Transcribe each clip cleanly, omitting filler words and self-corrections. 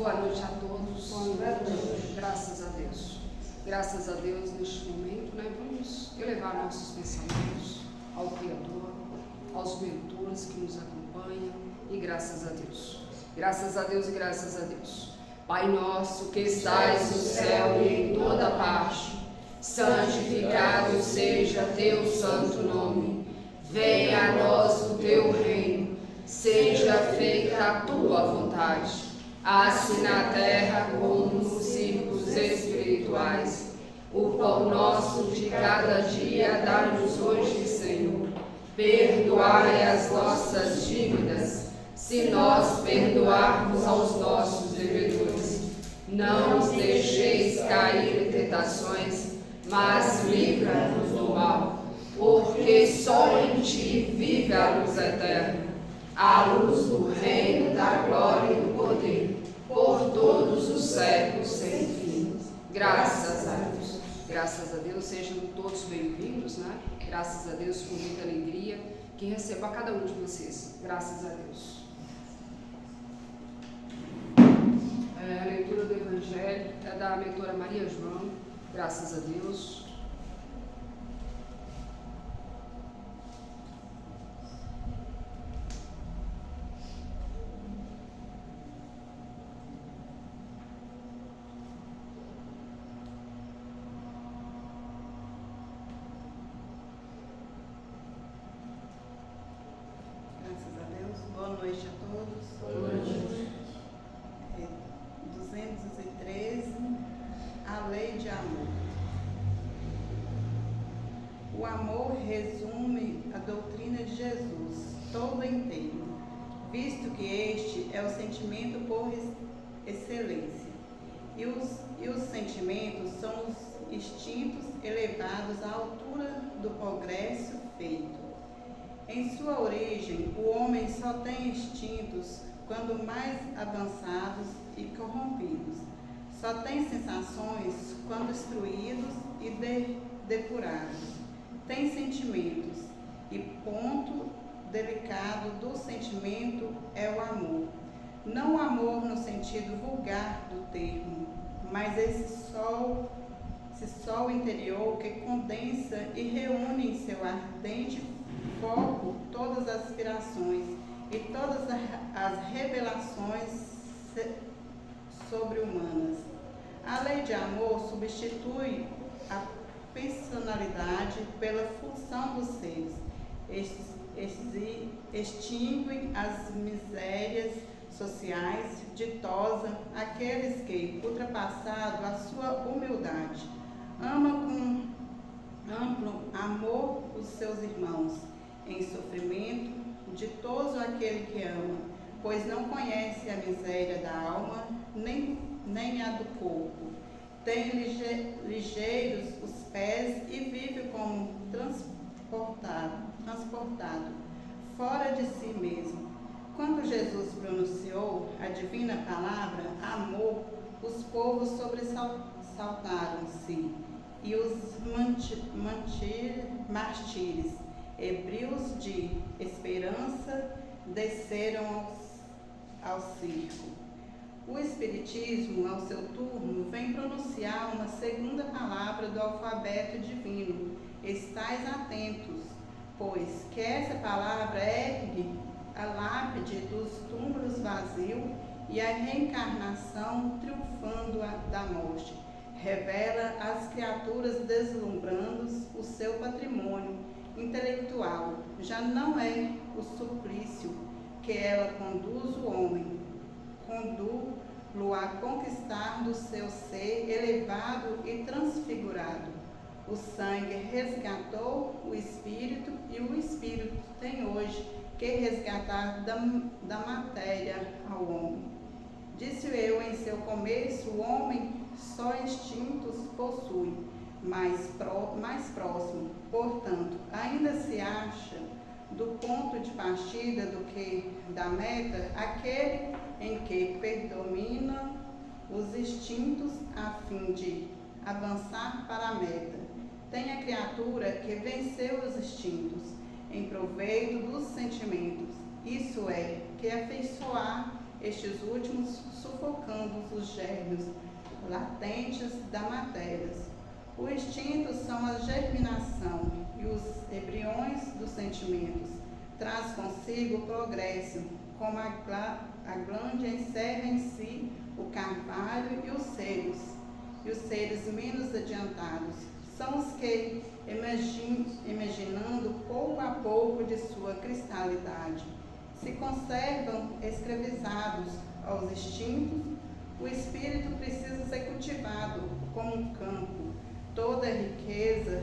Boa noite a todos. Boa noite. Graças a Deus. Graças a Deus, neste momento, vamos elevar nossos pensamentos ao Criador, aos mentores que nos acompanham, e graças a Deus. Graças a Deus e graças a Deus. Pai nosso que estais no céu e em toda parte, santificado seja teu santo nome. Venha a nós o teu reino, seja feita a tua vontade, assim na terra como nos círculos espirituais. O pão nosso de cada dia dá-nos hoje, Senhor. Perdoai as nossas dívidas, se nós perdoarmos aos nossos devedores. Não nos deixeis cair em tentações, mas livra-nos do mal, porque só em ti vive a luz eterna, a luz do reino, da glória e do poder, por todos os séculos sem fim. Graças a Deus. Graças a Deus, sejam todos bem-vindos, Graças a Deus, com muita alegria, que receba a cada um de vocês. Graças a Deus. A leitura do Evangelho é da mentora Maria João. Graças a Deus. Boa noite a todos. Boa noite. 213, a lei de amor. O amor resume a doutrina de Jesus, todo inteiro, visto que este é o sentimento por excelência. E os sentimentos são os instintos elevados à altura do progresso feito. Em sua origem, o homem só tem instintos quando mais avançados e corrompidos. Só tem sensações quando instruídos e depurados. Tem sentimentos, e ponto delicado do sentimento é o amor. Não o amor no sentido vulgar do termo, mas esse sol interior que condensa e reúne em seu ardente foco todas as aspirações e todas as revelações sobre-humanas. A lei de amor substitui a personalidade pela função dos seres, extingue as misérias sociais, ditosa aqueles que, ultrapassado a sua humildade, ama com amplo amor os seus irmãos. Em sofrimento, ditoso aquele que ama, pois não conhece a miséria da alma, nem a do corpo. Tem ligeiros os pés e vive como transportado, fora de si mesmo. Quando Jesus pronunciou a divina palavra, amor, os povos sobressaltaram-se, e os mártires, ebrios de esperança, desceram ao circo. O Espiritismo, ao seu turno, vem pronunciar uma segunda palavra do alfabeto divino. Estais atentos, pois que essa palavra ergue a lápide dos túmulos vazios e a reencarnação triunfando da morte. Revela às criaturas deslumbrando o seu patrimônio intelectual. Já não é o suplício que ela conduz o homem, conduzo-lo a conquistar do seu ser elevado e transfigurado. O sangue resgatou o espírito e o espírito tem hoje que resgatar da matéria ao homem. Disse eu em seu começo, o homem só instintos possui, mais próximo, portanto, ainda se acha do ponto de partida do que da meta, aquele em que predominam os instintos a fim de avançar para a meta. Tem a criatura que venceu os instintos em proveito dos sentimentos, isso é, que afeiçoar estes últimos, sufocando somos os germes latentes da matéria. O instinto são a germinação e os embriões dos sentimentos. Traz consigo o progresso, como a glândula encerra em si o carvalho e os seres menos adiantados são os que, imaginando pouco a pouco de sua cristalidade, se conservam escravizados aos instintos. O espírito precisa ser cultivado como um campo. Toda a riqueza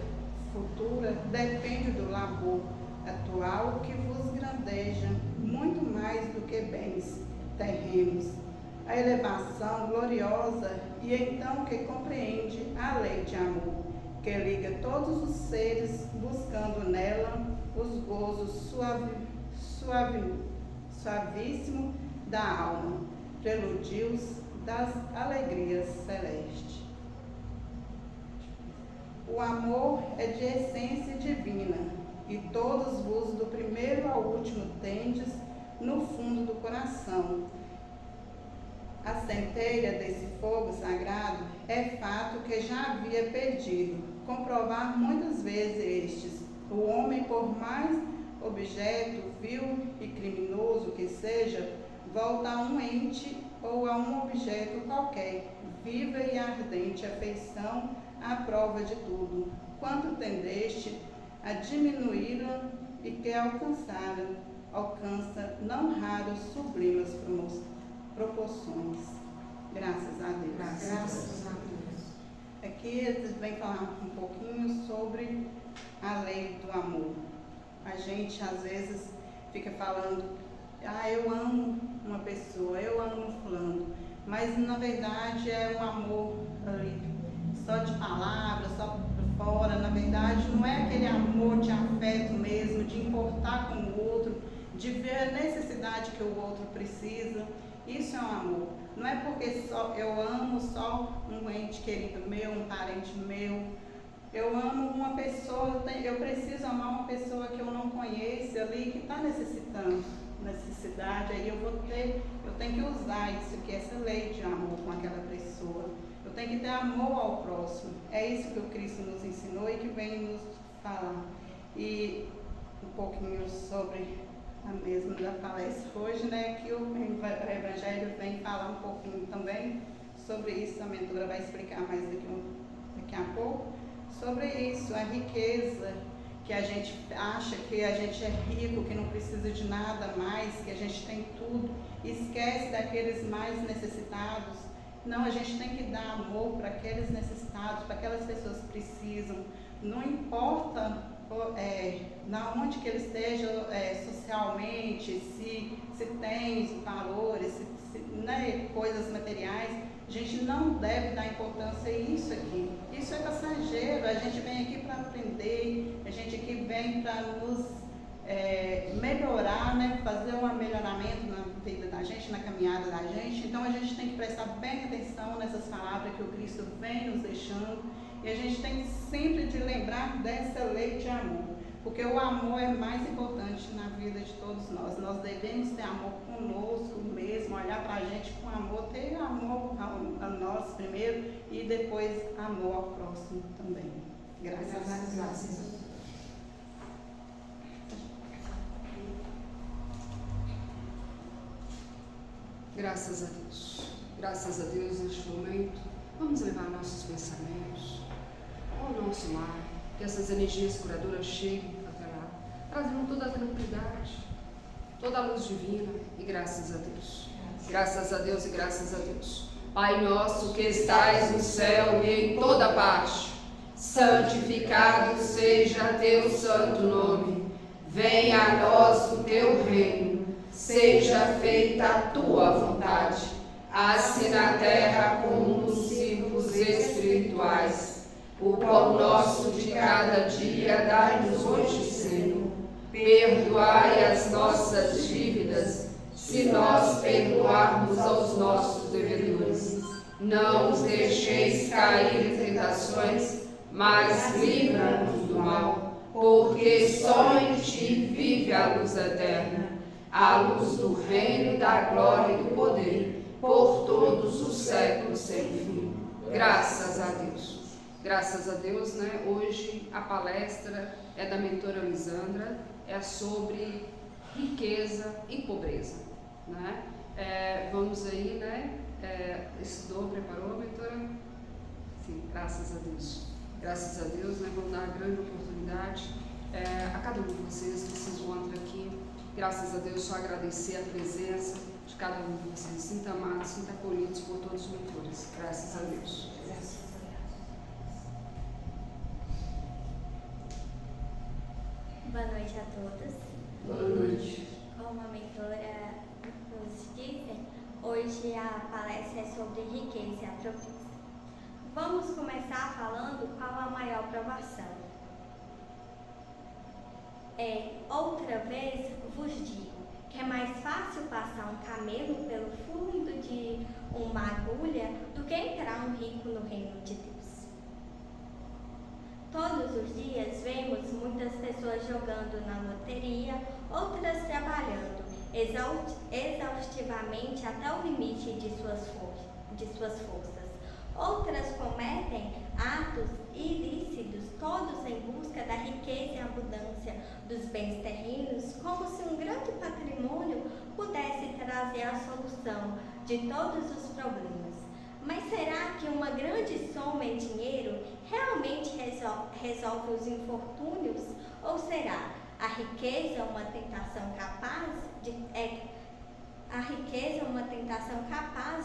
futura depende do labor atual que vos grandeja muito mais do que bens terrenos. A elevação gloriosa e então que compreende a lei de amor, que liga todos os seres, buscando nela os gozos suavíssimos da alma, prelúdios das alegrias celestes. O amor é de essência divina, e todos vos, do primeiro ao último, tendes no fundo do coração. A centelha desse fogo sagrado é fato que já havia perdido. Comprovar muitas vezes estes. O homem, por mais objeto vil e criminoso que seja, volta a um ente ou a um objeto qualquer, viva e ardente afeição à prova de tudo, quanto tendeste a diminuí-la e que alcança não raros sublimes proporções. Graças a Deus. Graças a Deus. Aqui eles vêm falar um pouquinho sobre a lei do amor. A gente às vezes fica falando, eu amo uma pessoa, eu amo um fulano, mas na verdade é um amor ali, só de palavras, só por fora. Na verdade não é aquele amor de afeto mesmo, de importar com o outro, de ver a necessidade que o outro precisa. Isso é um amor. Não é porque só eu amo só um ente querido meu, um parente meu. Eu amo uma pessoa, eu preciso amar uma pessoa que eu não conheço ali, que está necessidade, aí eu tenho que usar isso, que é essa lei de amor com aquela pessoa. Eu tenho que ter amor ao próximo. É isso que o Cristo nos ensinou e que vem nos falar. E um pouquinho sobre a mesma da palestra hoje, que o Evangelho vem falar um pouquinho também sobre isso também. A doutora vai explicar mais daqui a pouco. Sobre isso, a riqueza, que a gente acha que a gente é rico, que não precisa de nada mais, que a gente tem tudo, esquece daqueles mais necessitados. Não, a gente tem que dar amor para aqueles necessitados, para aquelas pessoas que precisam. Não importa na onde que eles estejam socialmente, se tem valores, coisas materiais. A gente não deve dar importância a isso aqui. Isso é passageiro. A gente vem aqui para aprender, a gente aqui vem para nos melhorar, fazer um melhoramento na vida da gente, na caminhada da gente. Então a gente tem que prestar bem atenção nessas palavras que o Cristo vem nos deixando, e a gente tem sempre de lembrar dessa lei de amor, porque o amor é mais importante na vida de todos nós. Nós devemos ter amor conosco mesmo, olhar para a gente com amor, ter amor a nós primeiro e depois amor ao próximo também. Graças a Deus. Graças a Deus. Graças a Deus neste momento. Vamos levar nossos pensamentos ao nosso lar, que essas energias curadoras cheguem até lá, trazendo toda a tranquilidade, toda a luz divina, e graças a Deus. Graças a Deus e graças a Deus. Pai nosso que estais no céu e em toda parte, santificado seja teu santo nome. Venha a nós o teu reino. Seja feita a tua vontade, assim na terra como nos círculos espirituais. O pão nosso de cada dia dai-nos hoje, Senhor. Perdoai as nossas dívidas, se nós perdoarmos aos nossos devedores. Não os deixeis cair em tentações, mas livra-nos do mal, porque só em ti vive a luz eterna, a luz do reino, da glória e do poder, por todos os séculos sem fim. Graças a Deus. Graças a Deus, né? Hoje a palestra é da mentora Lisandra, é sobre riqueza e pobreza, né? Vamos aí, né? Estudou, preparou, mentora? Sim, graças a Deus. Graças a Deus, né? Vamos dar uma grande oportunidade a cada um de vocês que se encontram aqui. Graças a Deus, só agradecer a presença de cada um de vocês. Sinta amados, sinta acolhidos por todos os mentores. Graças a Deus. Boa noite a todos. Boa noite. Como a mentora nos disse, hoje a palestra é sobre riqueza e a pobreza. Vamos começar falando qual a maior provação. Outra vez vos digo que é mais fácil passar um camelo pelo fundo de uma agulha do que entrar um rico no reino de Deus. Todos os dias vemos muitas pessoas jogando na loteria, outras trabalhando exaustivamente até o limite de suas forças. Outras cometem atos ilícitos, todos em busca da riqueza e abundância dos bens terrenos, como se um grande patrimônio pudesse trazer a solução de todos os problemas. Mas será que uma grande soma em dinheiro realmente resolve os infortúnios? Ou será a riqueza uma tentação capaz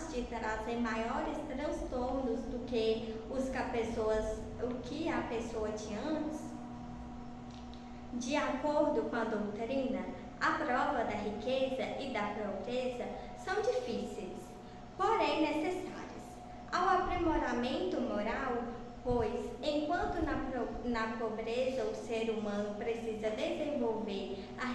de trazer maiores transtornos do que o que a pessoa tinha antes? De acordo com a doutrina, a prova da riqueza e da pobreza são difíceis, porém necessárias ao aprimoramento moral, pois, enquanto na pobreza o ser humano precisa desenvolver a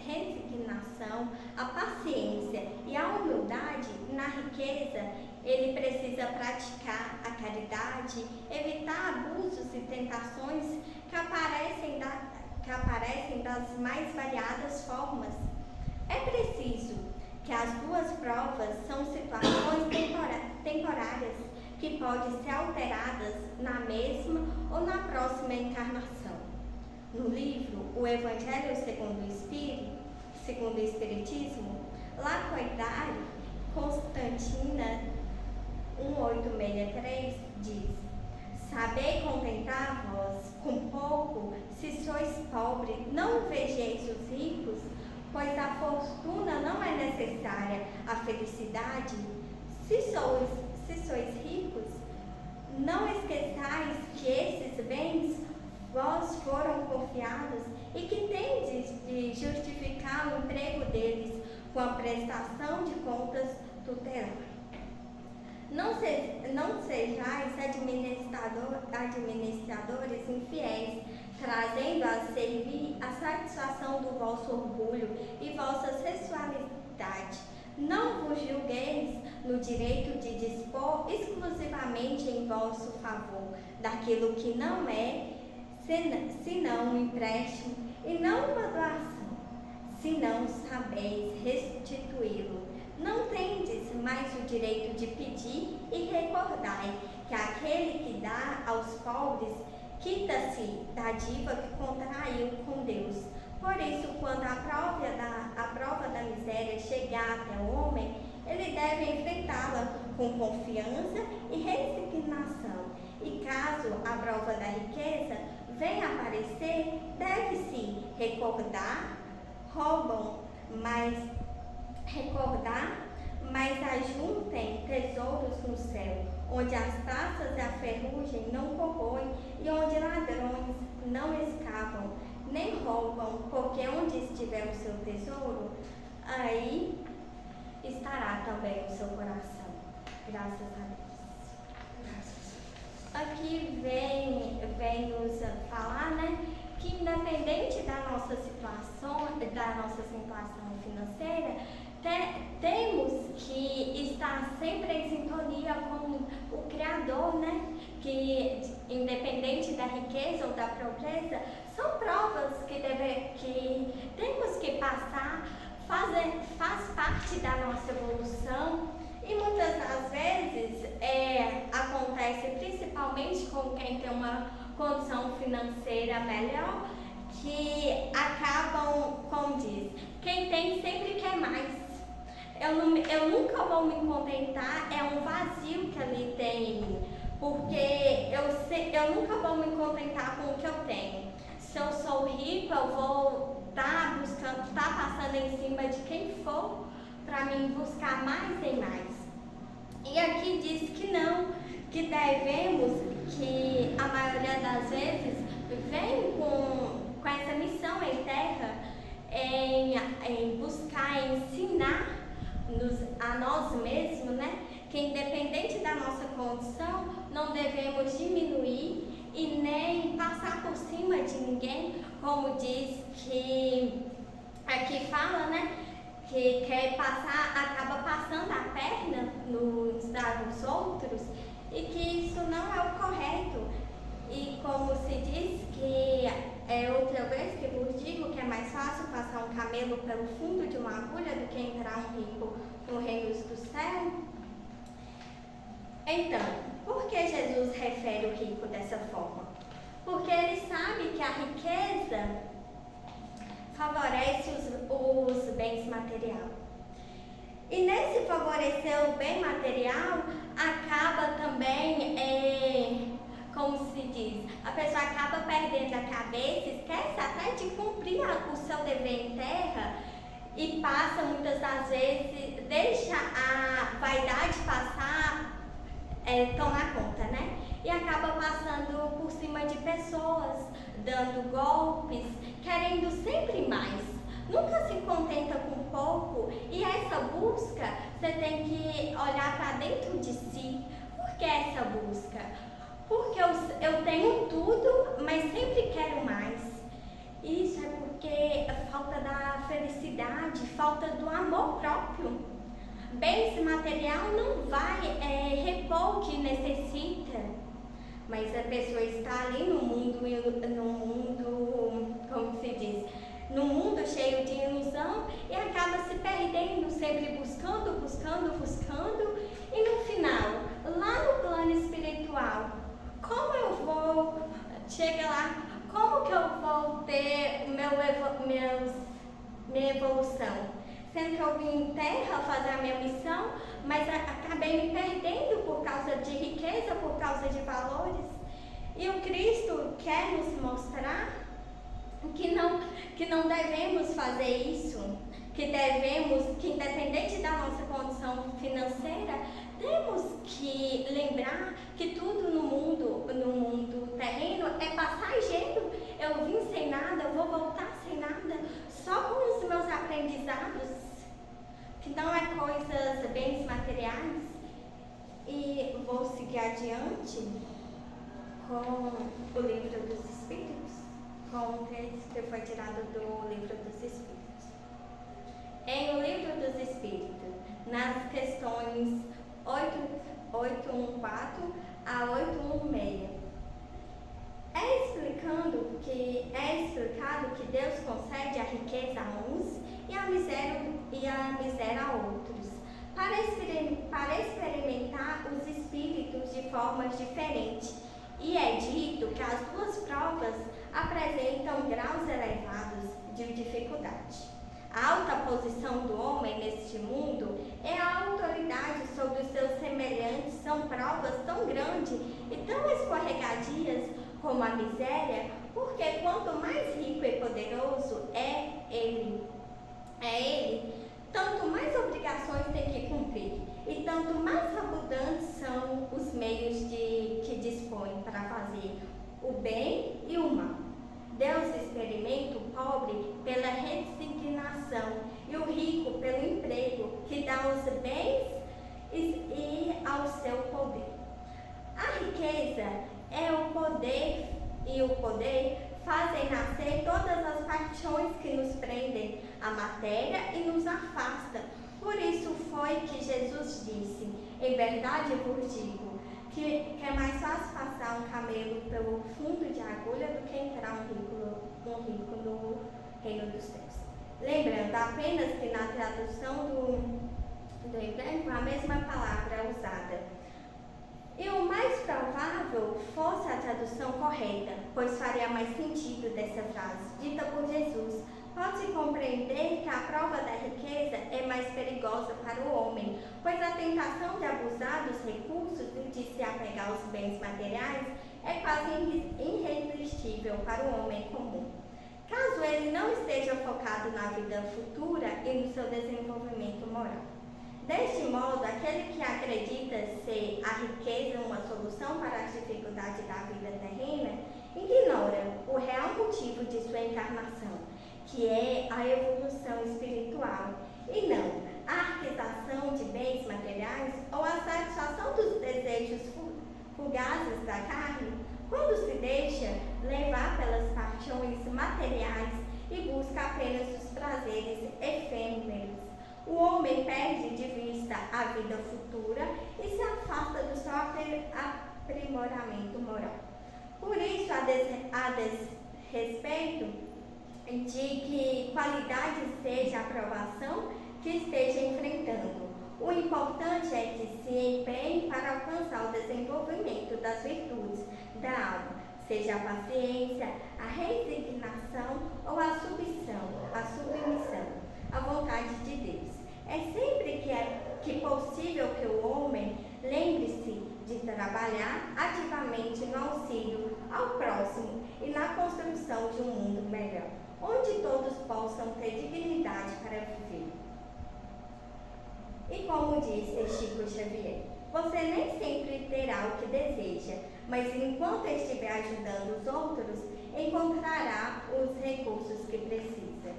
resignação, a paciência e a humildade, na riqueza ele precisa praticar a caridade, evitar abusos e tentações que aparecem das mais variadas formas. É preciso que as duas provas são situações temporárias que podem ser alteradas na mesma ou na próxima encarnação. No livro O Evangelho segundo o Espiritismo, Lacoidade Constantina 1863 diz: sabei contentar-vos com pouco, se sois pobres, não vejeis os ricos, pois a fortuna não é necessária à felicidade. Se sois ricos, não esqueçais que esses bens vós foram confiados e que tendes de justificar o emprego deles com a prestação de contas tutelar. Não sejais administradores infiéis, trazendo a servir a satisfação do vosso orgulho e vossa sensualidade. Não vos julgueis no direito de dispor exclusivamente em vosso favor daquilo que não é, senão um empréstimo e não uma doação, se não sabeis restituí-lo. Não tendes mais o direito de pedir e recordai que aquele que dá aos pobres quita-se da dívida que contraiu com Deus. Por isso, quando a prova da miséria chegar até o homem, ele deve enfrentá-la com confiança e resignação. E caso a prova da riqueza venha aparecer, deve-se recordar, mas ajuntem tesouros no céu, onde as traças e a ferrugem não corroem e onde ladrões não escavam, nem roubam, porque onde estiver o seu tesouro, aí estará também o seu coração. Graças a Deus. Aqui vem nos falar, né, que independente da nossa situação financeira, temos que estar sempre em sintonia com o Criador, né? Que independente da riqueza ou da pobreza, são provas que temos que passar, faz parte da nossa evolução E muitas das vezes acontece principalmente com quem tem uma condição financeira melhor, que acabam, como diz, quem tem sempre quer mais. Eu nunca vou me contentar, é um vazio que ali tem em mim, porque eu nunca vou me contentar com o que eu tenho. Se eu sou rico, eu vou estar passando em cima de quem for para mim buscar mais e mais. E aqui diz que não, que devemos, que a maioria das vezes vem com essa missão em terra, em buscar ensinar a nós mesmos, né? Que independente da nossa condição, não devemos diminuir e nem passar por cima de ninguém, como diz que aqui fala, né? Que quer passar, acaba passando a perna nos outros, e que isso não é o correto. E como se diz que outra vez que vos digo que é mais fácil passar um camelo pelo fundo de uma agulha do que entrar um rico no reino do céu. Então, por que Jesus refere o rico dessa forma? Porque ele sabe que a riqueza favorece os bens materiais. E nesse favorecer o bem material, acaba também, como se diz, a pessoa acaba perdendo a cabeça, esquece até de cumprir o seu dever em terra e passa muitas das vezes, deixa a vaidade passar, tomar conta, né? E acaba passando por cima de pessoas, dando golpes, querendo sempre mais. Nunca se contenta com pouco, e essa busca, você tem que olhar para dentro de si. Por que essa busca? Porque eu tenho tudo, mas sempre quero mais. Isso é porque falta da felicidade, falta do amor próprio. Bens material não vai repor o que necessita, mas a pessoa está ali no mundo, como se diz, no mundo cheio de ilusão, e acaba se perdendo, sempre buscando, e no final, lá no plano espiritual, como eu vou, chega lá, como que eu vou ter minha evolução? Sendo que eu vim em terra fazer a minha missão, mas acabei me perdendo por causa de riqueza, por causa de valores. E o Cristo quer nos mostrar que não devemos fazer isso, que independente da nossa condição financeira, temos que lembrar que tudo no mundo terreno é passageiro. Eu vim sem nada, eu vou voltar sem nada, só com os meus aprendizados, que não é coisas, bens materiais. E vou seguir adiante com o livro dos Espíritos, com um texto que foi tirado do livro dos Espíritos. Em o livro dos Espíritos, nas questões 814 a 816, é explicado que Deus concede a riqueza a uns e a miséria a outros, para experimentar os espíritos de formas diferentes. E é dito que as duas provas apresentam graus elevados de dificuldade. A alta posição do homem neste mundo é a autoridade sobre os seus semelhantes, são provas tão grandes e tão escorregadias como a miséria, porque quanto mais rico e poderoso é ele, tanto mais obrigações tem que cumprir, e tanto mais abundantes são os meios que dispõe para fazer o bem e o mal. Deus experimenta o pobre pela resignação e o rico pelo emprego que dá os bens e ao seu poder. A riqueza é o poder, e o poder fazem nascer todas as paixões que nos prendem à matéria e nos afasta. Por isso foi que Jesus disse: em verdade eu vos digo, que é mais fácil passar um camelo pelo fundo de agulha do que entrar um rico no reino dos céus. Lembrando apenas que na tradução do hebraico, a mesma palavra usada. E o mais provável fosse a tradução correta, pois faria mais sentido dessa frase, dita por Jesus. Pode-se compreender que a prova da riqueza é mais perigosa para o homem, pois a tentação de abusar dos recursos e de se apegar aos bens materiais é quase irresistível para o homem comum. Caso ele não esteja focado na vida futura e no seu desenvolvimento moral. Deste modo, aquele que acredita ser a riqueza uma solução para as dificuldades da vida terrena, ignora o real motivo de sua encarnação, que é a evolução espiritual, e não a aquisição de bens materiais ou a satisfação dos desejos fugazes da carne, quando se deixa levar pelas paixões materiais e busca apenas os prazeres efêmeros. O homem perde de vista a vida futura e se afasta do seu aprimoramento moral. Por isso, a desrespeito de que qualidade seja a aprovação que esteja enfrentando. O importante é que se empenhe para alcançar o desenvolvimento das virtudes da alma, seja a paciência, a resignação ou a submissão à vontade de Deus. É sempre que possível que o homem lembre-se de trabalhar ativamente no auxílio ao próximo e na construção de um mundo melhor, onde todos possam ter dignidade para viver. E como disse Chico Xavier, você nem sempre terá o que deseja, mas enquanto estiver ajudando os outros, encontrará os recursos que precisa.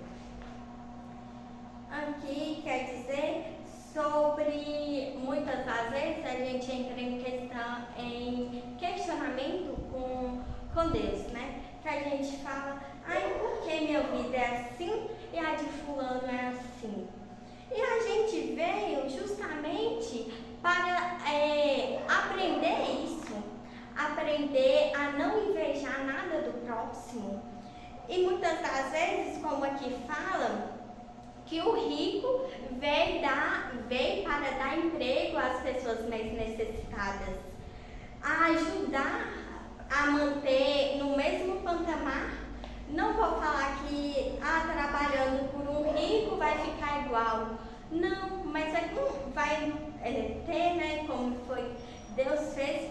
Aqui quer dizer sobre, muitas das vezes a gente entra em questionamento com Deus, né? Que a gente fala, por que minha vida é assim e a de fulano é assim? E a gente veio justamente para aprender isso, aprender a não invejar nada do próximo. E muitas das vezes, como aqui fala, que o rico veio para dar emprego às pessoas mais necessitadas, a ajudar a manter no mesmo patamar. Não vou falar que trabalhando por um rico vai ficar igual. Não, mas vai ter, né, como foi, Deus fez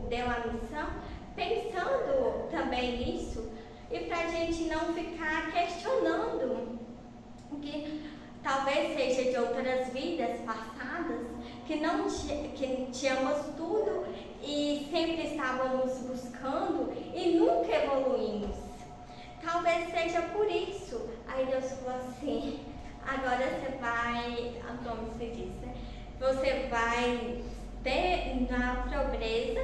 deu a missão, pensando também nisso, e para a gente não ficar questionando que talvez seja de outras vidas passadas, que tínhamos tudo e sempre estávamos buscando e nunca evoluímos. Talvez seja por isso. Aí Deus falou assim, agora você vai, como se diz, né? Você vai ter na pobreza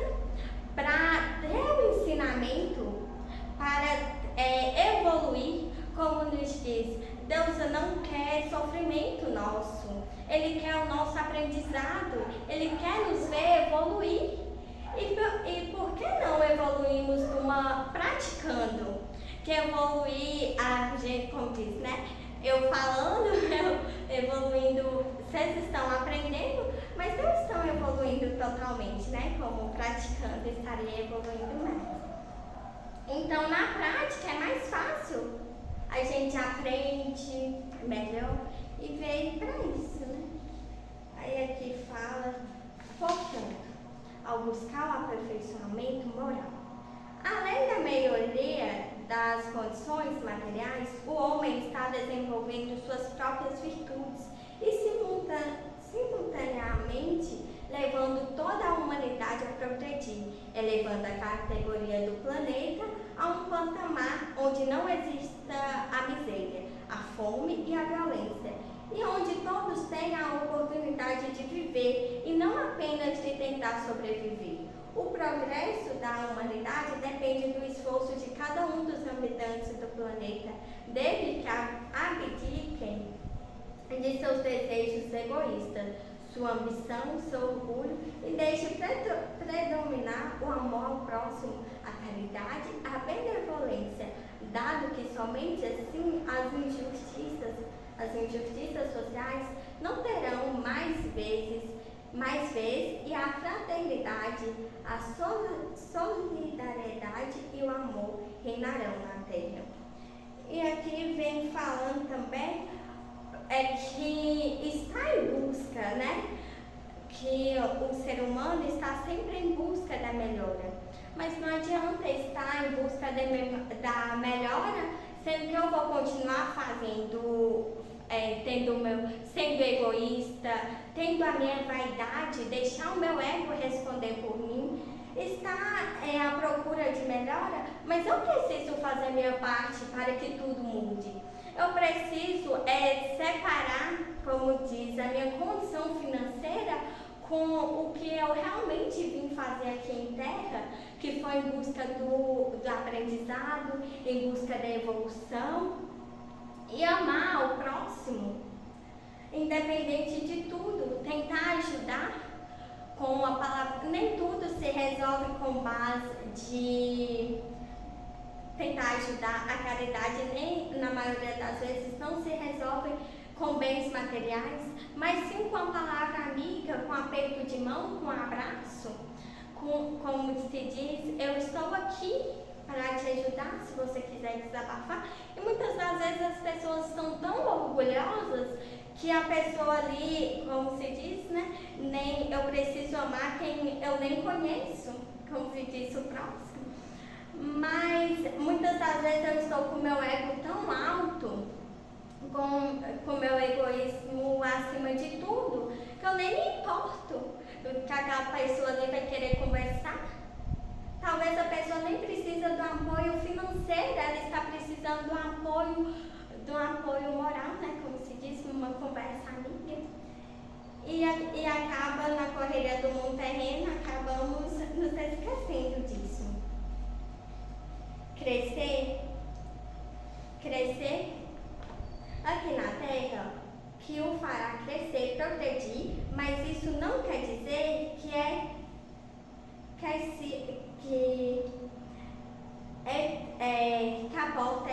para ter o ensinamento, para evoluir, como nos diz. Deus não quer sofrimento nosso, Ele quer o nosso aprendizado, Ele quer nos ver evoluir. E por que não evoluímos praticando? Que evoluir, a gente, como diz, né? Eu falando, evoluindo, vocês estão aprendendo, mas não estão evoluindo totalmente, né? Como praticando, estaria evoluindo mais. Então, na prática, é mais fácil. A gente aprende melhor e veio para isso, né? Aí aqui fala, portanto, ao buscar o aperfeiçoamento moral. Além da melhoria das condições materiais, o homem está desenvolvendo suas próprias virtudes e simultaneamente levando toda a humanidade a progredir, elevando a categoria do planeta a um patamar onde não exista a miséria, a fome e a violência, e onde todos tenham a oportunidade de viver e não apenas de tentar sobreviver. O progresso da humanidade depende do esforço de cada um dos habitantes do planeta, desde que abdiquem de seus desejos egoístas, sua ambição, seu orgulho, e deixe predominar o amor ao próximo, a caridade, a benevolência, dado que somente assim as injustiças sociais não terão mais vez e a fraternidade, a solidariedade e o amor reinarão na terra. E aqui vem falando também que está em busca, né? Que o ser humano está sempre em busca da melhora. Mas não adianta estar em busca da melhora, sendo que eu vou continuar sendo egoísta, tendo a minha vaidade, deixar o meu ego responder por mim, estar à procura de melhora, mas eu preciso fazer a minha parte para que tudo mude. Eu preciso separar, como diz, a minha condição financeira com o que eu realmente vim fazer aqui em terra, que foi em busca do aprendizado, em busca da evolução, e amar o próximo, independente de tudo, tentar ajudar com a palavra. Nem tudo se resolve com base de tentar ajudar. A caridade, nem na maioria das vezes, não se resolve com bens materiais, mas sim com a palavra amiga, com aperto de mão, com abraço, como se diz, eu estou aqui para te ajudar, se você quiser desabafar. E muitas das vezes as pessoas estão tão orgulhosas que a pessoa ali, como se diz, né, nem eu preciso amar quem eu nem conheço, como se diz, o próximo. Mas muitas das vezes eu estou com o meu ego tão alto, com o meu egoísmo acima de tudo, que eu nem me importo que aquela pessoa ali vai querer conversar. Talvez a pessoa nem precisa do apoio financeiro, ela está precisando do apoio moral, né? Como se diz, numa conversa amiga. E acaba na correria do mundo terreno, acabamos nos esquecendo disso. Crescer aqui na Terra, que o fará crescer, progredir, mas isso não quer dizer que a porta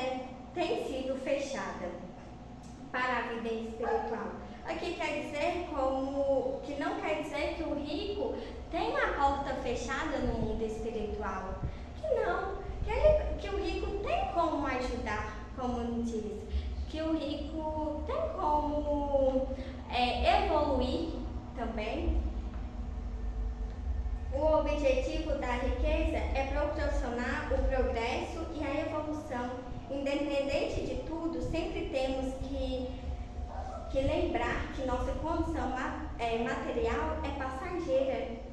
tem sido fechada para a vida espiritual. Aqui quer dizer que não quer dizer que o rico tem a porta fechada no mundo espiritual. Que não, que o rico tem como ajudar, como diz, que o rico tem como evoluir também. O objetivo da riqueza é proporcionar o progresso e a evolução. Independente de tudo, sempre temos que lembrar que nossa condição material é passageira.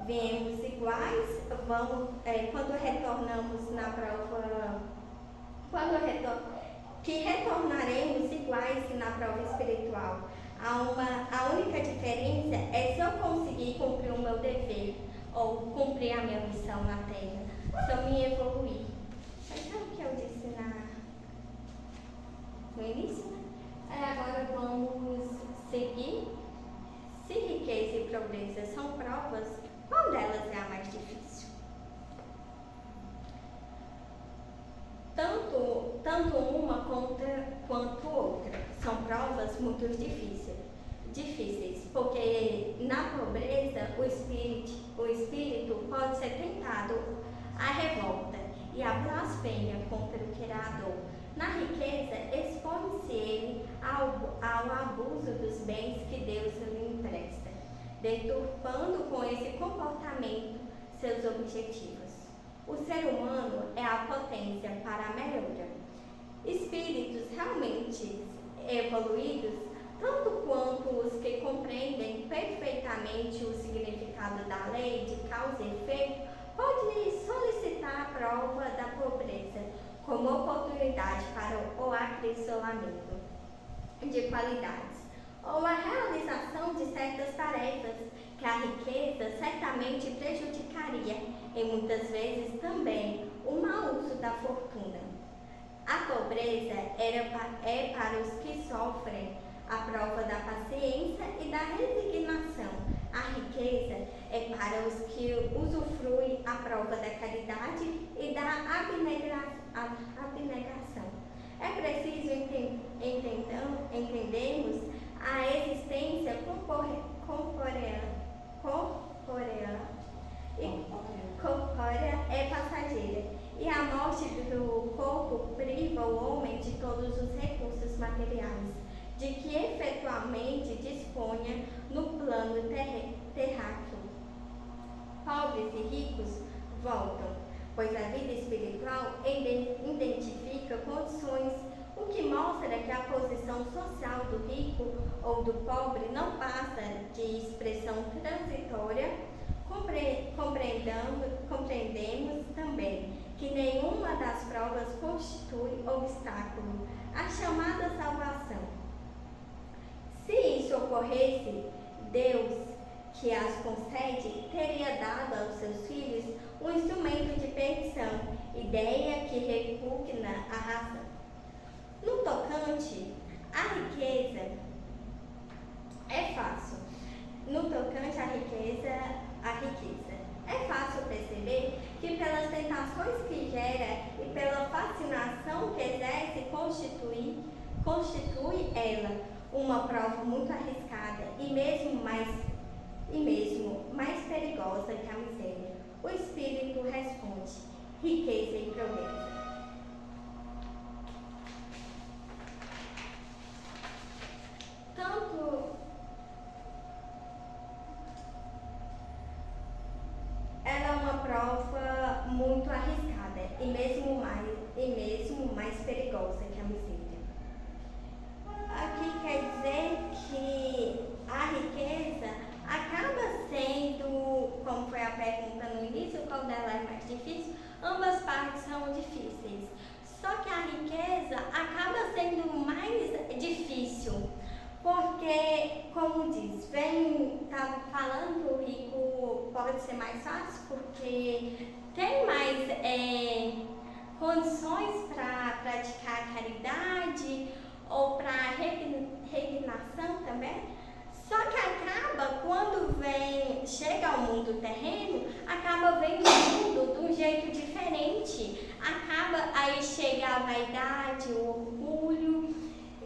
Viemos iguais, quando retornamos na prova, que retornaremos iguais na prova espiritual. A única diferença é se eu conseguir cumprir o meu dever ou cumprir a minha missão na Terra, se eu me evoluir. Mas sabe o que eu disse no início, né? Agora vamos seguir. Se riqueza e pobreza são provas, qual delas é a mais difícil? Tanto uma quanto outra são provas muito difíceis, porque na pobreza o espírito pode ser tentado à revolta e à blasfêmia contra o Criador. Na riqueza, expõe-se ele ao abuso dos bens que Deus lhe empresta, deturpando com esse comportamento seus objetivos. O ser humano é a potência para a melhora. Espíritos realmente evoluídos, tanto quanto os que compreendem perfeitamente o significado da lei de causa e efeito, podem solicitar a prova da pobreza como oportunidade para o acrisolamento de qualidades ou a realização de certas tarefas que a riqueza certamente prejudicaria e muitas vezes também o mau uso da fortuna. A pobreza é para os que sofrem a prova da paciência e da resignação. A riqueza é para os que usufruem a prova da caridade e da abnegação. É preciso entendermos A existência corpórea é passageira, e a morte do corpo priva o homem de todos os recursos materiais de que efetualmente disponha no plano terráqueo. Pobres e ricos voltam, pois a vida espiritual identifica condições, o que mostra que a posição social do rico ou do pobre não passa de expressão transitória. Compreendemos também que nenhuma das provas constitui obstáculo à chamada salvação. Se isso ocorresse, Deus, que as concede, teria dado aos seus filhos um instrumento de perdição, ideia que repugna a razão. No tocante à riqueza, é fácil. É fácil perceber que pelas tentações que gera e pela fascinação que exerce, constitui ela uma prova muito arriscada e mesmo mais perigosa que a miséria. O Espírito responde: riqueza e pobreza. Ela é uma prova muito arriscada e mesmo mais perigosa que a miséria. Aqui quer dizer que a riqueza acaba sendo, como foi a pergunta no início, qual dela é mais difícil? Ambas partes são difíceis. Só que a riqueza acaba sendo mais difícil, porque, como diz, tá falando que o rico pode ser mais fácil, porque tem mais condições para praticar a caridade ou para resignação também. Só que acaba, quando chega ao mundo terreno, acaba vendo o mundo de um jeito diferente. Aí chega a vaidade, o orgulho,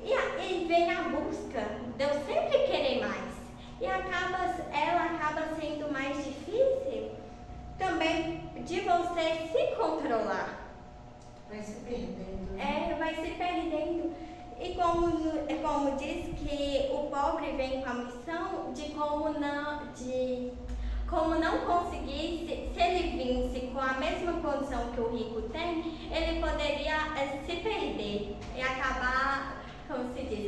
e vem a busca de eu sempre querer mais. E ela acaba sendo mais difícil também de você se controlar. Vai se perdendo. Né? Vai se perdendo. E como diz que o pobre vem com a missão de como não conseguisse, se ele visse com a mesma condição que o rico tem, ele poderia se perder e acabar, como se diz,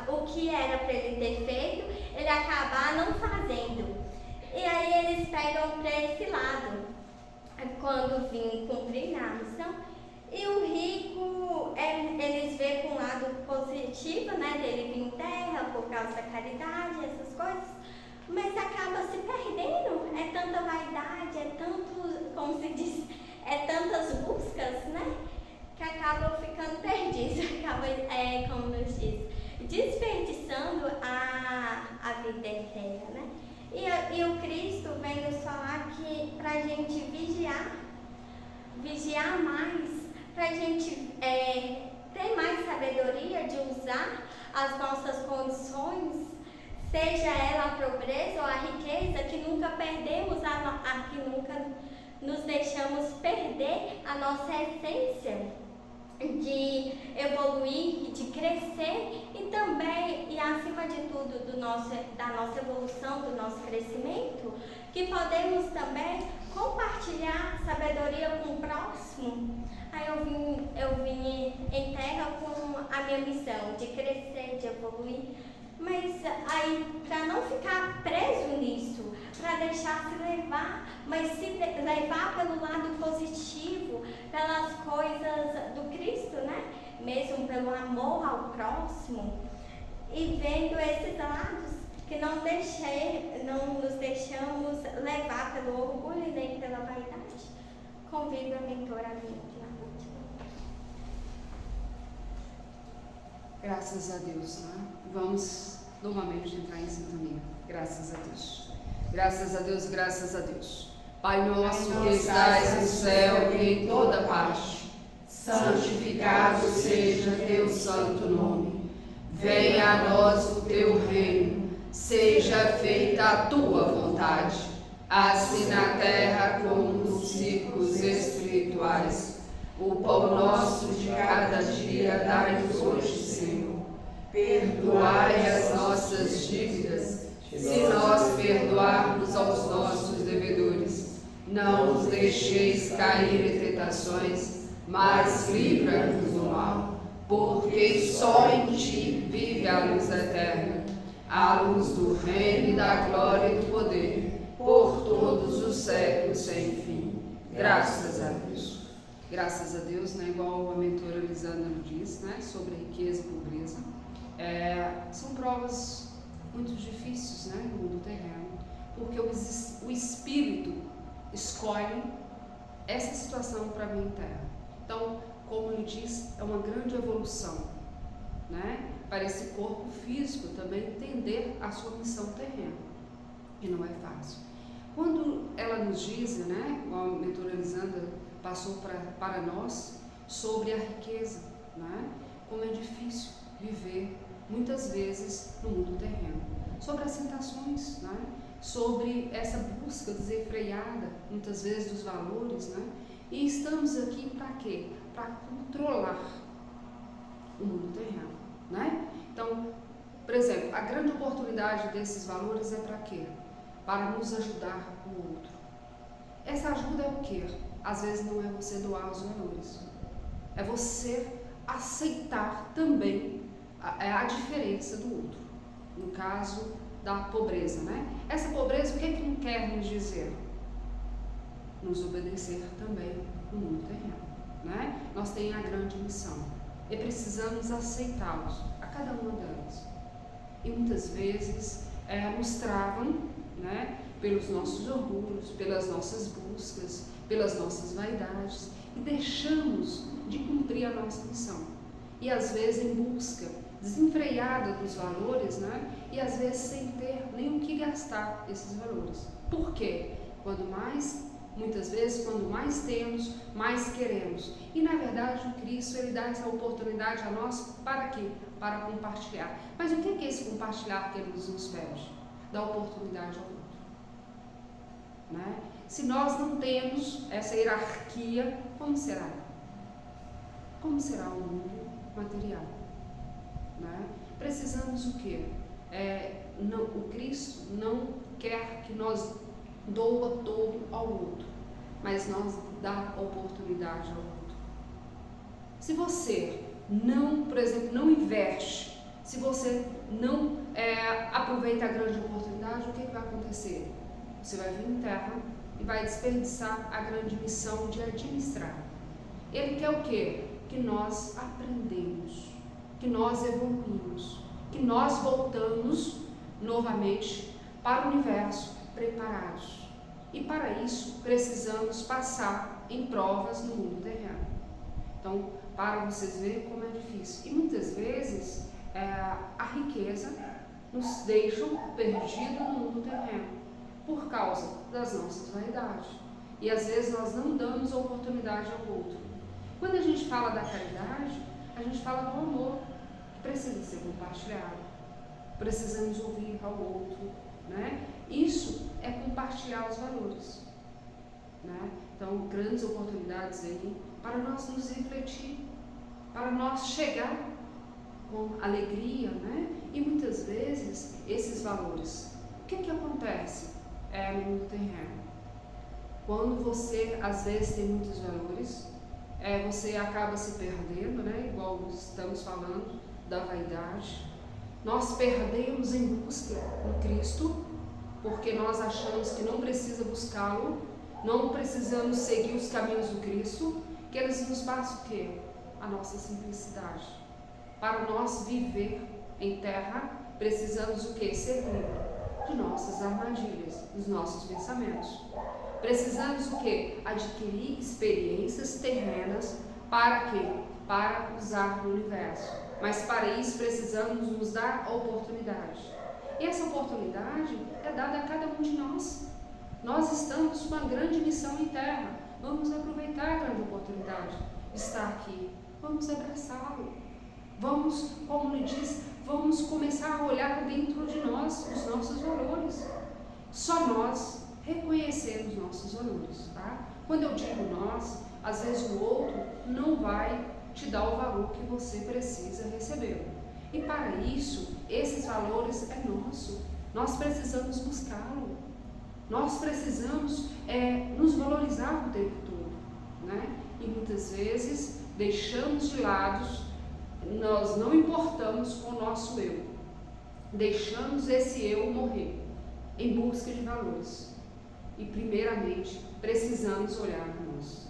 o que era para ele ter feito, ele acabar não fazendo. E aí eles pegam para esse lado, quando vim cumprir a missão. E o rico, eles veem com um lado positivo, né, dele vir em terra por causa da caridade, essas coisas, mas acaba se perdendo, é tanta vaidade, é tanto, como se diz, é tantas buscas, né, que acabam ficando perdidos, acaba, como nos diz, desperdiçando a vida inteira, né. E o Cristo vem nos falar que pra gente vigiar mais, para a gente ter mais sabedoria de usar as nossas condições, seja ela a pobreza ou a riqueza, que nunca perdemos, que nunca nos deixamos perder a nossa essência de evoluir, de crescer e também, e acima de tudo, da nossa evolução, do nosso crescimento, que podemos também compartilhar sabedoria com o próximo. Aí eu vim em terra com a minha missão de crescer, de evoluir, mas aí para não ficar preso nisso, para deixar se levar, mas se levar pelo lado positivo, pelas coisas do Cristo, né? Mesmo pelo amor ao próximo, e vendo esses lados que não nos deixamos levar pelo orgulho nem pela vaidade. Convido a mentora a vir. Graças a Deus, né? Vamos novamente entrar em sintonia. Graças a Deus. Graças a Deus, graças a Deus. Pai nosso que estais no céu e em toda parte, santificado seja teu santo nome. Venha a nós o teu reino, seja feita a tua vontade, assim na terra como nos círculos espirituais. O pão nosso de cada dia dai-nos hoje, Senhor. Perdoai as nossas dívidas, se nós perdoarmos aos nossos devedores. Não nos deixeis cair em tentações, mas livra-nos do mal. Porque só em ti vive a luz eterna, a luz do reino e da glória e do poder, por todos os séculos sem fim. Graças a Deus. Graças a Deus, né, igual a mentora Lisandra diz, né, sobre riqueza e pobreza, são provas muito difíceis, né, no mundo terreno, porque o Espírito escolhe essa situação para vir em terra. Então, como ele diz, é uma grande evolução, né, para esse corpo físico também entender a sua missão terrena, e não é fácil. Quando ela nos diz, né, a mentora Lisandra passou para nós sobre a riqueza, né, como é difícil viver muitas vezes no mundo terreno, sobre as tentações, né, sobre essa busca desenfreada muitas vezes dos valores, né, e estamos aqui para quê? Para controlar o mundo terreno, né? Então, por exemplo, a grande oportunidade desses valores é para quê? Para nos ajudar o outro. Essa ajuda é o quê? Às vezes não é você doar os valores, é você aceitar também a diferença do outro, no caso da pobreza, né? Essa pobreza, o que é que não quer nos dizer? Nos obedecer também no mundo terreno, né? Nós temos a grande missão e precisamos aceitá-los, a cada uma delas. E muitas vezes nos travam, né? Pelos nossos orgulhos, pelas nossas buscas, pelas nossas vaidades, e deixamos de cumprir a nossa missão. E às vezes em busca desenfreada dos valores, né? E às vezes sem ter nem o que gastar esses valores. Por quê? Muitas vezes, quando mais temos, mais queremos. E na verdade o Cristo, ele dá essa oportunidade a nós para quê? Para compartilhar. Mas o que é esse compartilhar que ele nos pede? Dar oportunidade ao outro, né? Se nós não temos essa hierarquia, como será? Como será o mundo material, né? Precisamos o quê? O Cristo não quer que nós doa todo ao outro, mas nós dá oportunidade ao outro. Se você não, por exemplo, não investe, se você não aproveita a grande oportunidade, o que vai acontecer? Você vai vir em terra e vai desperdiçar a grande missão de administrar. Ele quer o quê? Que nós aprendemos, que nós evoluímos, que nós voltamos novamente para o universo preparados. E para isso precisamos passar em provas no mundo terreno. Então, para vocês verem como é difícil. E muitas vezes a riqueza nos deixa perdidos no mundo terreno por causa das nossas vaidades. E às vezes nós não damos oportunidade ao outro. Quando a gente fala da caridade, a gente fala do amor, que precisa ser compartilhado. Precisamos ouvir ao outro, né? Isso é compartilhar os valores, né? Então, grandes oportunidades aí para nós nos refletir, para nós chegar com alegria, né? E muitas vezes esses valores, o que acontece no mundo terreno? Quando você às vezes tem muitos valores, você acaba se perdendo, né? Igual estamos falando da vaidade. Nós perdemos em busca do Cristo, porque nós achamos que não precisa buscá-lo, não precisamos seguir os caminhos do Cristo, que eles nos passam o quê? A nossa simplicidade. Para nós viver em terra, precisamos o quê? Ser livre de nossas armadilhas, dos nossos pensamentos. Precisamos o quê? Adquirir experiências terrenas para quê? Para usar no universo. Mas para isso precisamos nos dar a oportunidade. E essa oportunidade é dada a cada um de nós. Nós estamos com uma grande missão em terra. Vamos aproveitar a grande oportunidade de estar aqui. Vamos abraçá-lo. Vamos, como ele diz, vamos começar a olhar dentro de nós os nossos valores. Só nós reconhecemos nossos valores, tá? Quando eu digo nós, às vezes o outro não vai te dar o valor que você precisa receber. E para isso, esses valores é nosso. Nós precisamos buscá-lo. Nós precisamos nos valorizar o tempo todo, né? E muitas vezes deixamos de lado, nós não importamos com o nosso eu. Deixamos esse eu morrer em busca de valores. E primeiramente, precisamos olhar para nós.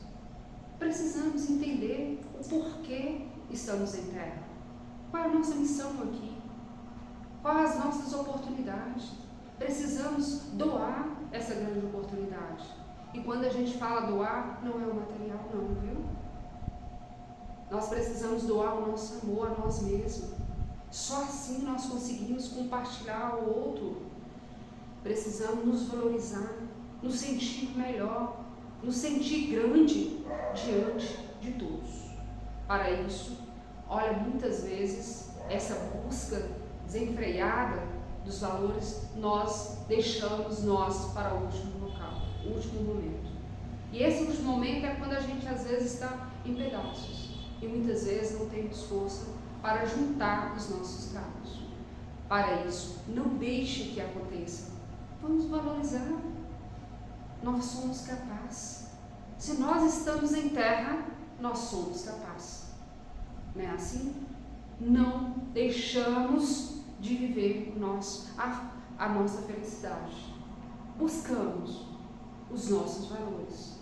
Precisamos entender o porquê estamos em terra. Qual é a nossa missão aqui? Quais as nossas oportunidades? Precisamos doar essa grande oportunidade. E quando a gente fala doar, não é o material não, viu? Nós precisamos doar o nosso amor a nós mesmos. Só assim nós conseguimos compartilhar ao outro. Precisamos nos valorizar, nos sentir melhor, nos sentir grande diante de todos. Para isso, olha, muitas vezes essa busca desenfreada dos valores, nós deixamos nós para o último local, o último momento. E esse último momento é quando a gente às vezes está em pedaços e muitas vezes não temos força para juntar os nossos cabos. Para isso, não deixe que aconteça. Vamos valorizar. Nós somos capazes. Se nós estamos em terra, nós somos capazes. Não é assim? Não deixamos de viver a nossa felicidade. Buscamos os nossos valores.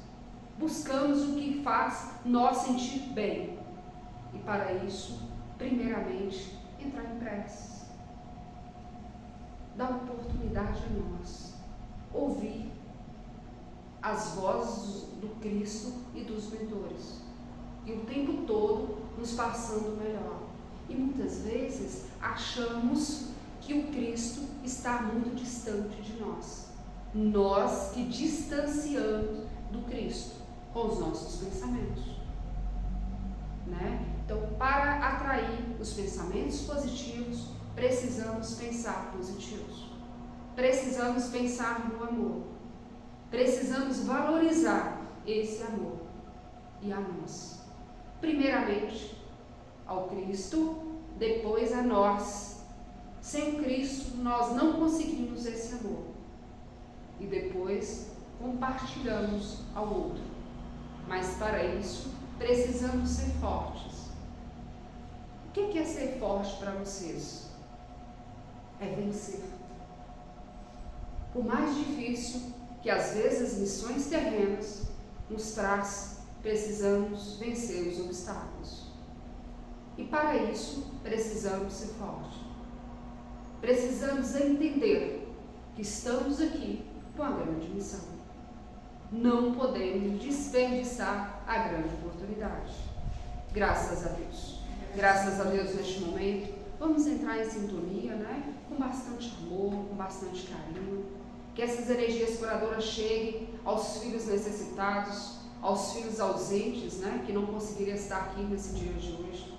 Buscamos o que faz nós sentir bem. E para isso, primeiramente, entrar em prece. Dar oportunidade a nós. Ouvir as vozes do Cristo e dos mentores. E o tempo todo nos passando melhor. E muitas vezes achamos que o Cristo está muito distante de nós. Nós que distanciamos do Cristo com os nossos pensamentos. Né? Então, para atrair os pensamentos positivos, precisamos pensar positivos. Precisamos pensar no amor. Precisamos valorizar esse amor e a nós. Primeiramente ao Cristo, depois a nós. Sem o Cristo, nós não conseguimos esse amor. E depois compartilhamos ao outro. Mas para isso, precisamos ser fortes. O que é ser forte para vocês? É vencer. Por mais difícil que às vezes as missões terrenas nos traz, precisamos vencer os obstáculos. E para isso, precisamos ser fortes. Precisamos entender que estamos aqui com a grande missão. Não podemos desperdiçar a grande oportunidade. Graças a Deus. Graças a Deus neste momento. Vamos entrar em sintonia, né? Com bastante amor, com bastante carinho. Que essas energias curadoras cheguem aos filhos necessitados, aos filhos ausentes, né? Que não conseguiriam estar aqui nesse dia de hoje.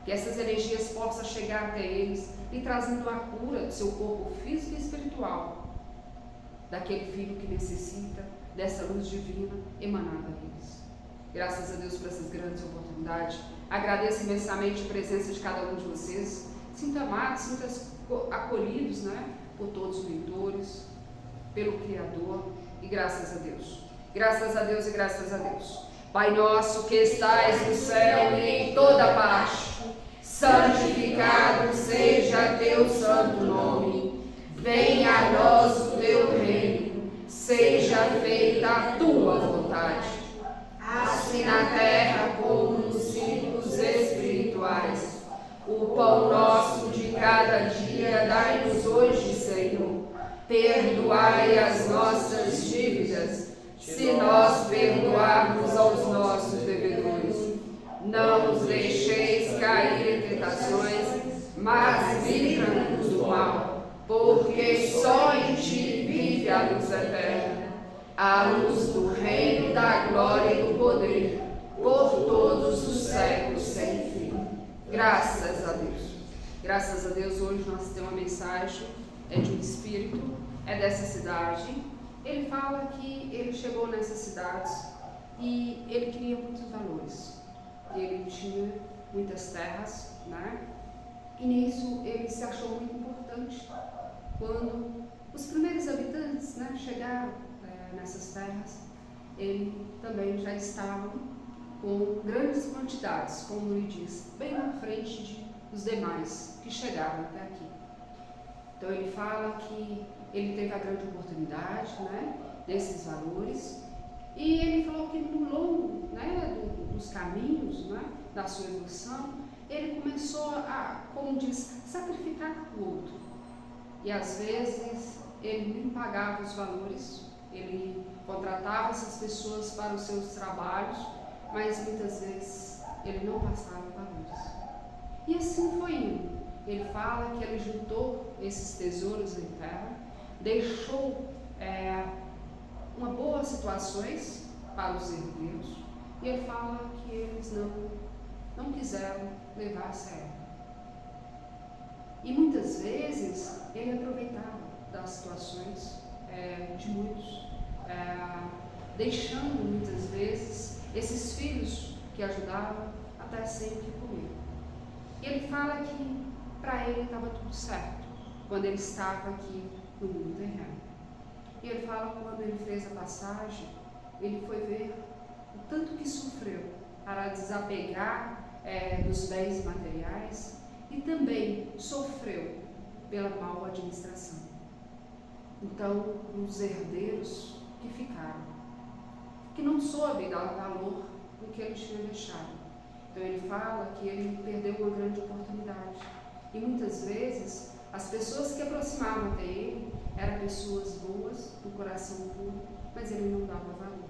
Que essas energias possam chegar até eles e trazendo a cura do seu corpo físico e espiritual. Daquele filho que necessita dessa luz divina emanada a eles. Graças a Deus por essas grandes oportunidades. Agradeço imensamente a presença de cada um de vocês. Sinta amados, sinta acolhidos, né? Por todos os mentores, pelo Criador. E graças a Deus. Graças a Deus e graças a Deus. Pai nosso que estais no céu e em toda parte, santificado seja teu santo nome. Venha a nós o teu reino. Seja feita a tua vontade, assim na terra como nos círculos espirituais. O pão nosso de cada dia dai-nos hoje, Senhor. Perdoai as nossas dívidas, se nós perdoarmos aos nossos devedores. Não nos deixeis cair em tentações, mas livra-nos do mal. Porque só em ti vive a luz eterna, a luz do reino, da glória e do poder, por todos os séculos sem fim. Graças a Deus. Graças a Deus, hoje nós temos uma mensagem, de um espírito, dessa cidade. Ele fala que ele chegou nessas cidades e ele queria muitos valores. Ele tinha muitas terras, né? E nisso ele se achou muito importante. Quando os primeiros habitantes, né, chegaram nessas terras, ele também já estava com grandes quantidades, como ele diz, bem na frente dos demais que chegaram até aqui. Então ele fala que ele teve a grande oportunidade, né, desses valores, e ele falou que no longo, né, dos caminhos, né, da sua evolução, ele começou a, como diz, sacrificar o outro. E às vezes ele nem pagava os valores, ele contratava essas pessoas para os seus trabalhos, mas muitas vezes ele não passava valores. E assim foi indo. Ele fala que ele juntou esses tesouros em terra, deixou uma boas situações para os herdeiros, e ele fala que eles não quiseram levar a sério. E muitas vezes ele aproveitava das situações de muitos, deixando muitas vezes esses filhos que ajudavam até sem o que comer. E ele fala que para ele estava tudo certo quando ele estava aqui no mundo terreno. E ele fala que quando ele fez a passagem, ele foi ver o tanto que sofreu para desapegar dos bens materiais, e também sofreu pela mal administração. Então, os herdeiros que ficaram, que não soube dar valor no que ele tinha deixado. Então ele fala que ele perdeu uma grande oportunidade. E muitas vezes as pessoas que aproximavam até ele eram pessoas boas, do coração puro, mas ele não dava valor.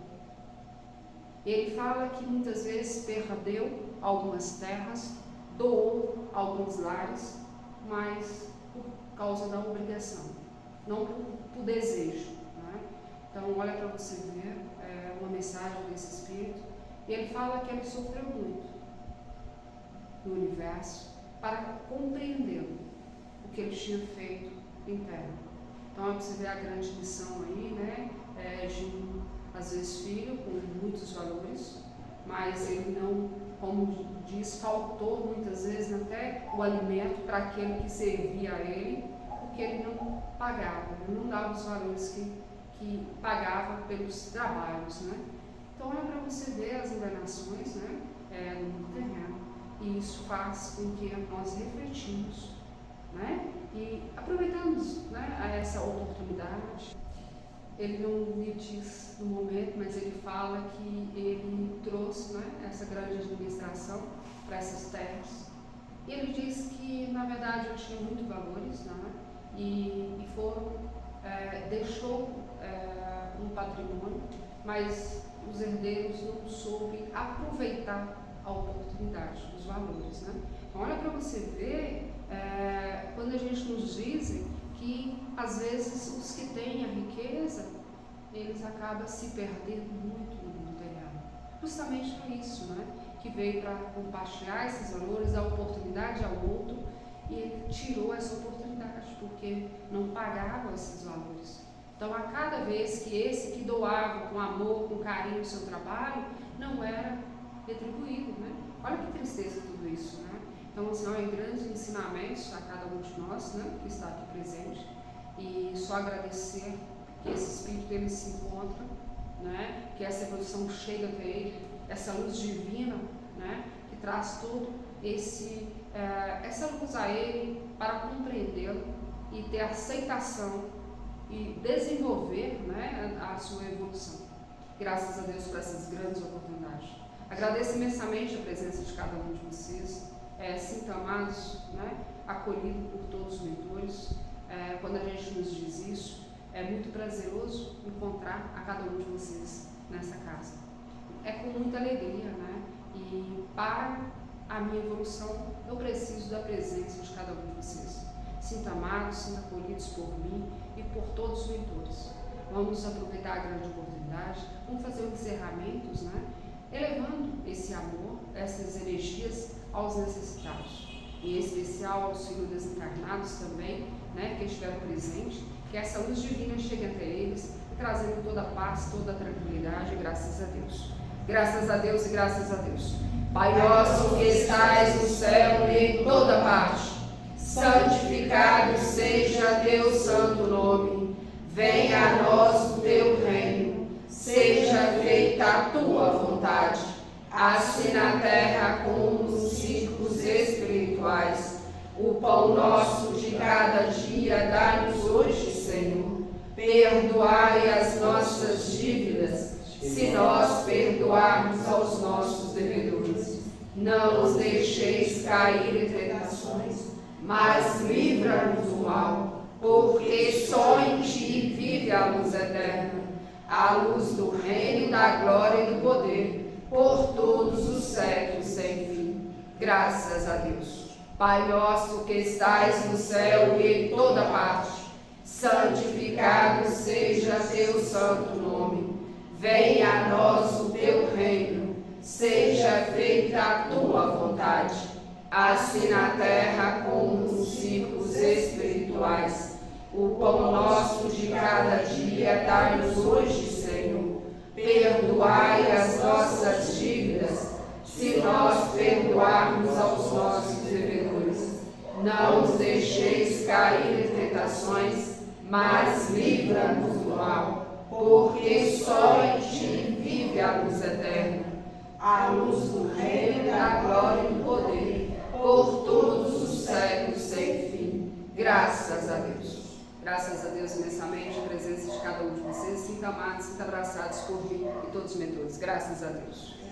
Ele fala que muitas vezes perdeu algumas terras, doou alguns lares, mas por causa da obrigação, não por desejo, né? Então olha para você ver uma mensagem desse espírito. E ele fala que ele sofreu muito no universo para compreender o que ele tinha feito em terra. Então você vê a grande lição aí, né, de às vezes filho com muitos valores, mas ele não, como diz, faltou muitas vezes até o alimento para aquele que servia a ele, porque ele não pagava, ele não dava os valores que pagava pelos trabalhos, né? Então olha para você ver as enganações, né, no mundo terreno, e isso faz com que nós refletimos, né, e aproveitamos, né, essa oportunidade. Ele não me diz no momento, mas ele fala que ele trouxe, né, essa grande administração para essas terras. E ele diz que, na verdade, ele tinha muitos valores, né, e deixou um patrimônio, mas os herdeiros não soube aproveitar a oportunidade, os valores, né? Então, olha para você ver, quando a gente nos diz que às vezes os que têm a riqueza, eles acabam se perdendo muito no mundo terreno. Justamente por isso, né? Que veio para compartilhar esses valores, dar oportunidade ao outro, e ele tirou essa oportunidade, porque não pagava esses valores. Então, a cada vez que esse que doava com amor, com carinho o seu trabalho, não era retribuído, né? Olha que tristeza tudo isso, né? Então, assim, olha, grandes ensinamentos a cada um de nós, né, que está aqui presente, e só agradecer que esse Espírito ele se encontra, né, que essa evolução chega até ele, essa luz divina, né, que traz todo essa luz a ele para compreendê-lo e ter aceitação e desenvolver, né, a sua evolução. Graças a Deus por essas grandes oportunidades. Agradeço imensamente a presença de cada um de vocês, sinto amados, né, acolhido por todos os mentores. Quando a gente nos diz isso, é muito prazeroso encontrar a cada um de vocês nessa casa. É com muita alegria, né? E para a minha evolução, eu preciso da presença de cada um de vocês. Sinto amados, sinto acolhidos por mim e por todos os mentores. Vamos aproveitar a grande oportunidade, vamos fazer os encerramentos, né? Elevando esse amor, essas energias aos necessitados. em especial aos filhos desencarnados também, né, que estiveram presentes, que essa luz divina chegue até eles, trazendo toda a paz, toda a tranquilidade, graças a Deus. Graças a Deus e graças a Deus. Pai nosso que estais no céu e em toda parte, santificado seja teu santo nome. Venha a nós o teu reino. Seja feita a tua vontade, assim na terra como nos círculos espirituais. O pão nosso de cada dia dá-nos hoje, Senhor. Perdoai as nossas dívidas, se nós perdoarmos aos nossos devedores. Não nos deixeis cair em tentações, mas livra-nos do mal, porque só em ti vive a luz eterna, a luz do reino, da glória e do poder, por todos os séculos sem fim. Graças a Deus. Pai nosso que estais no céu e em toda parte, santificado seja teu santo nome. Venha a nós o teu reino. Seja feita a tua vontade, assim na terra como nos círculos espirituais. O pão nosso de cada dia dai-nos hoje, Senhor. Perdoai as nossas dívidas, se nós perdoarmos aos nossos devedores. Não nos deixeis cair em tentações, mas livra-nos do mal, porque só em ti vive a luz eterna, a luz do reino, da glória e do poder, por todos os séculos sem fim. Graças a Deus. Graças a Deus imensamente, a presença de cada um de vocês. Sinta amados, sinta abraçados por mim e todos os mentores. Graças a Deus.